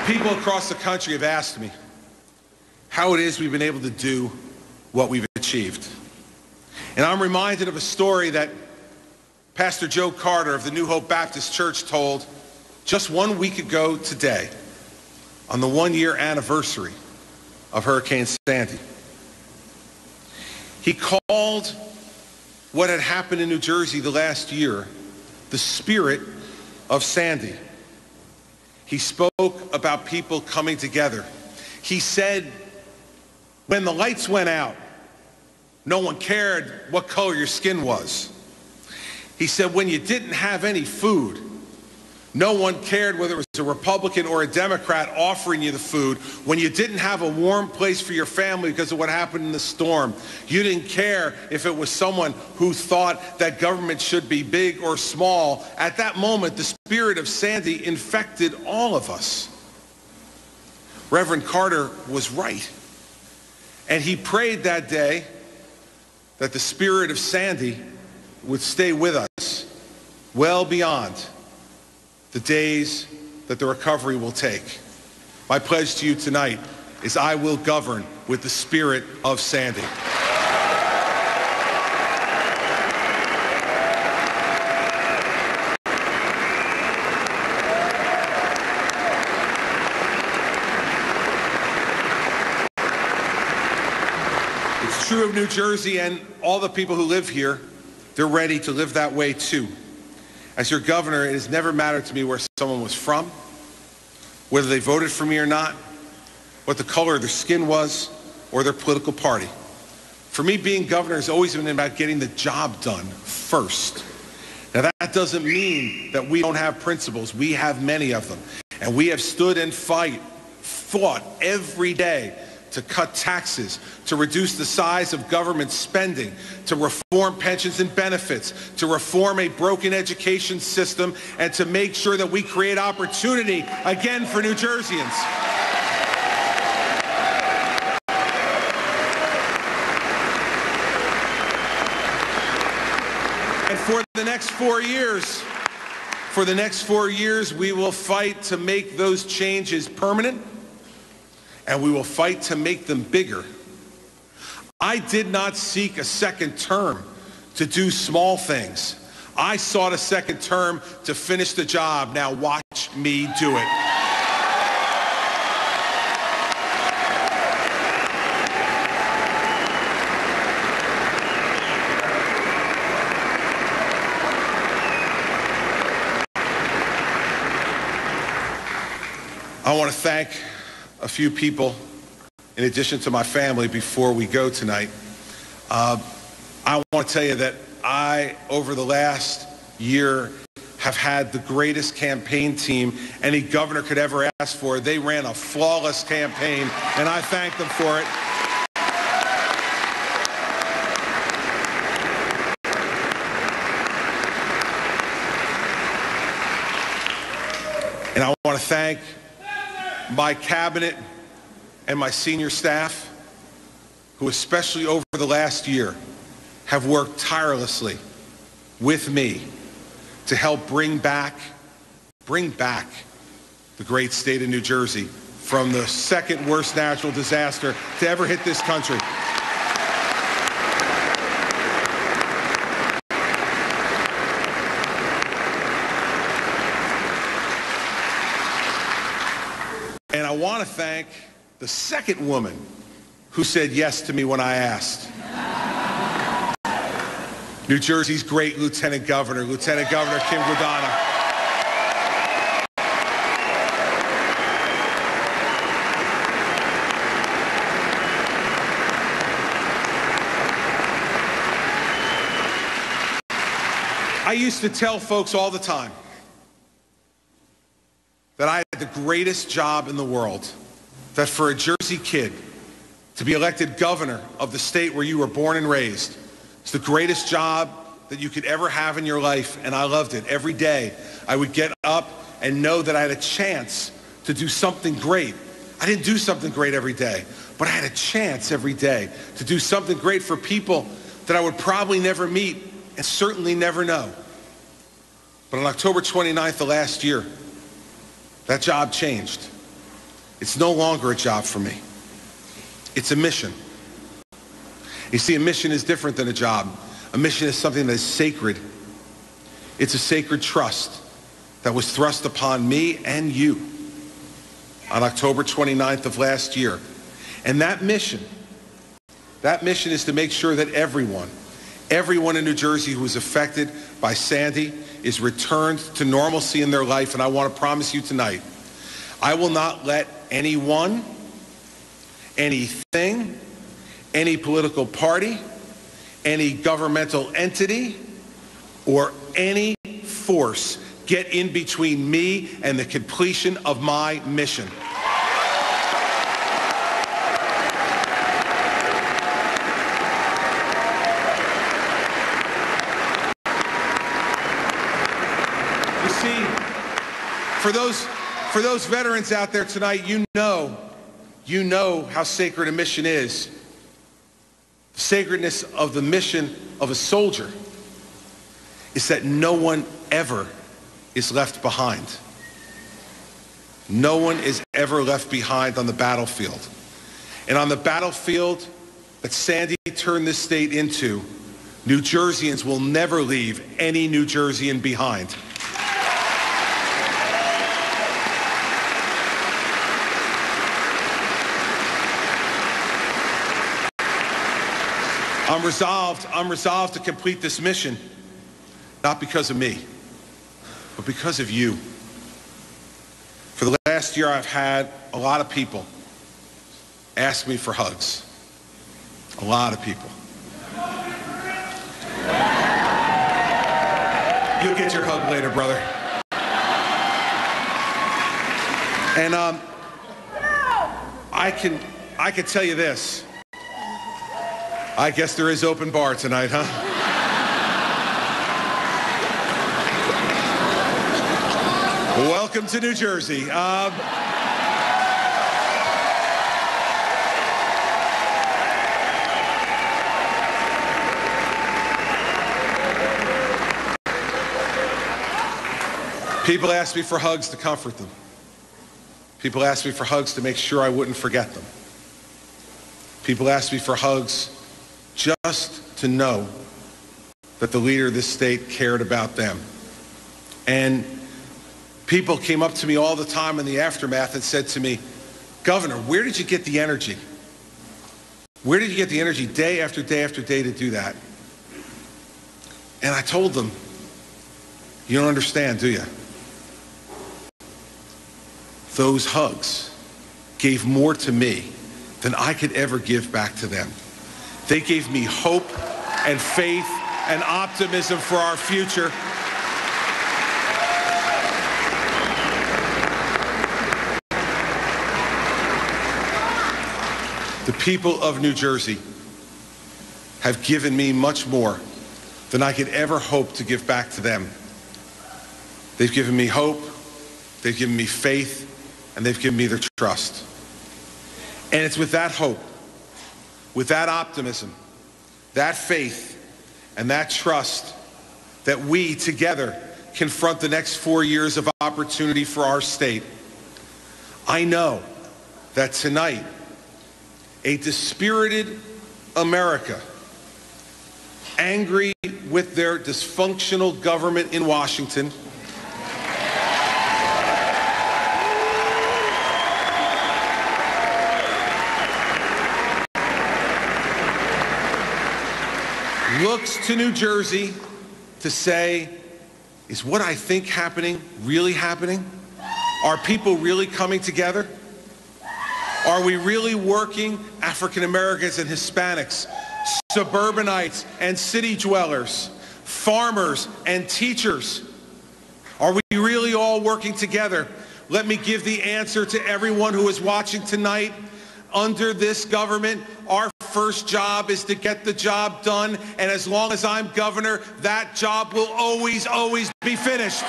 People across the country have asked me how it is we've been able to do what we've achieved. And I'm reminded of a story that Pastor Joe Carter of the New Hope Baptist Church told just 1 week ago today on the 1-year anniversary of Hurricane Sandy. He called what had happened in New Jersey the last year the spirit of Sandy. He spoke about people coming together. He said, when the lights went out, no one cared what color your skin was. He said, when you didn't have any food, no one cared whether it was a Republican or a Democrat offering you the food. When you didn't have a warm place for your family because of what happened in the storm, you didn't care if it was someone who thought that government should be big or small. At that moment, the spirit of Sandy infected all of us. Reverend Carter was right. And he prayed that day that the spirit of Sandy would stay with us well beyond the days that the recovery will take. My pledge to you tonight is I will govern with the spirit of Sandy. It's true of New Jersey and all the people who live here. They're ready to live that way too. As your governor, it has never mattered to me where someone was from, whether they voted for me or not, what the color of their skin was, or their political party. For me, being governor has always been about getting the job done first. Now, that doesn't mean that we don't have principles. We have many of them. And we have stood and fought every day to cut taxes, to reduce the size of government spending, to reform pensions and benefits, to reform a broken education system, and to make sure that we create opportunity again for New Jerseyans. And for the next 4 years, we will fight to make those changes permanent, and we will fight to make them bigger. I did not seek a second term to do small things. I sought a second term to finish the job. Now watch me do it. I want to thank a few people in addition to my family before we go tonight. I want to tell you that I, over the last year, have had the greatest campaign team any governor could ever ask for. They ran a flawless campaign, and I thank them for it. And I want to thank my cabinet and my senior staff, who especially over the last year have worked tirelessly with me to help bring back the great state of New Jersey from the second worst natural disaster to ever hit this country. And I want to thank the second woman who said yes to me when I asked. New Jersey's great Lieutenant Governor Kim Guadagno. I used to tell folks all the time that I had the greatest job in the world, that for a Jersey kid to be elected governor of the state where you were born and raised is the greatest job that you could ever have in your life, and I loved it. Every day I would get up and know that I had a chance to do something great. I didn't do something great every day, but I had a chance every day to do something great for people that I would probably never meet and certainly never know. But on October 29th of last year, that job changed. It's no longer a job for me. It's a mission. You see, a mission is different than a job. A mission is something that is sacred. It's a sacred trust that was thrust upon me and you on October 29th of last year. And that mission is to make sure that everyone in New Jersey who was affected by Sandy is returned to normalcy in their life. And I want to promise you tonight, I will not let anyone, anything, any political party, any governmental entity, or any force get in between me and the completion of my mission. You see, for those veterans out there tonight, you know how sacred a mission is. The sacredness of the mission of a soldier is that no one ever is left behind. No one is ever left behind on the battlefield. And on the battlefield that Sandy turned this state into, New Jerseyans will never leave any New Jerseyan behind. I'm resolved to complete this mission, not because of me, but because of you. For the last year, I've had a lot of people ask me for hugs. A lot of people. You'll get your hug later, brother. And I can tell you this. I guess there is open bar tonight, huh? Welcome to New Jersey. People ask me for hugs to comfort them. People ask me for hugs to make sure I wouldn't forget them. People ask me for hugs just to know that the leader of this state cared about them. And people came up to me all the time in the aftermath and said to me, Governor, where did you get the energy? Where did you get the energy day after day after day to do that? And I told them, you don't understand, do you? Those hugs gave more to me than I could ever give back to them. They gave me hope and faith and optimism for our future. The people of New Jersey have given me much more than I could ever hope to give back to them. They've given me hope, they've given me faith, and they've given me their trust. And it's with that hope, with that optimism, that faith, and that trust that we together confront the next 4 years of opportunity for our state. I know that tonight, a dispirited America, angry with their dysfunctional government in Washington, looks to New Jersey to say, is what I think happening really happening? Are people really coming together? Are we really working, African Americans and Hispanics, suburbanites and city dwellers, farmers and teachers? Are we really all working together? Let me give the answer to everyone who is watching tonight. Under this government, our first job is to get the job done, and as long as I'm governor, that job will always, always be finished.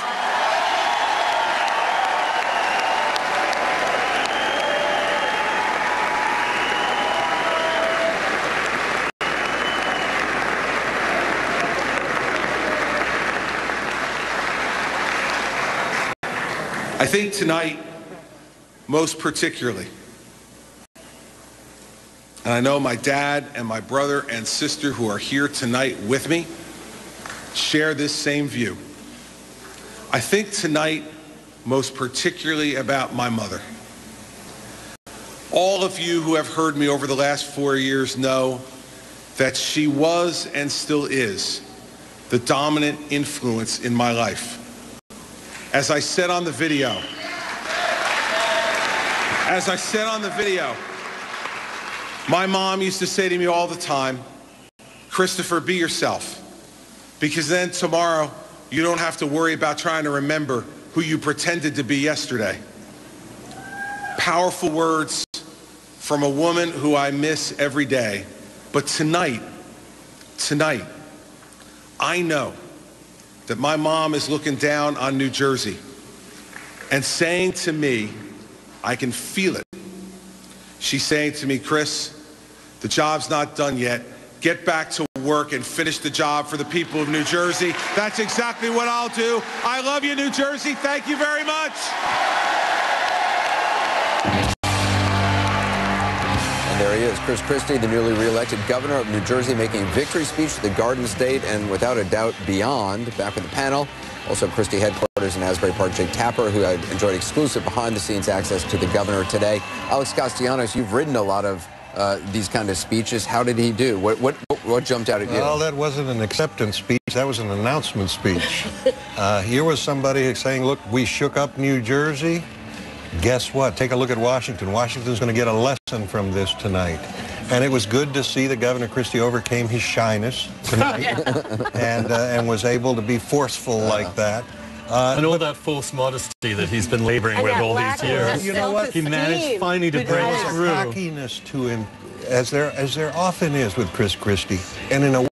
I think tonight most particularly. And I know my dad and my brother and sister who are here tonight with me share this same view. I think tonight most particularly about my mother. All of you who have heard me over the last 4 years know that she was and still is the dominant influence in my life. As I said on the video, my mom used to say to me all the time, Christopher, be yourself, because then tomorrow you don't have to worry about trying to remember who you pretended to be yesterday. Powerful words from a woman who I miss every day. But tonight, I know that my mom is looking down on New Jersey and saying to me, I can feel it. She's saying to me, Chris, the job's not done yet. Get back to work and finish the job for the people of New Jersey. That's exactly what I'll do. I love you, New Jersey. Thank you very much. And there he is, Chris Christie, the newly re-elected governor of New Jersey, making victory speech to the Garden State and without a doubt beyond. Back with the panel. Also, Christie headquarters in Asbury Park, Jake Tapper, who had enjoyed exclusive behind-the-scenes access to the governor today. Alex Castellanos, you've written a lot of these kind of speeches. How did he do? What jumped out at you? Well, that wasn't an acceptance speech. That was an announcement speech. Here was somebody saying, look, we shook up New Jersey. Guess what? Take a look at Washington. Washington's going to get a lesson from this tonight. And it was good to see that Governor Christie overcame his shyness tonight and was able to be forceful like that. And all that false modesty that he's been laboring with all these years. You know what? He managed finally to break through. Cockiness to him, as there often is with Chris Christie. And in a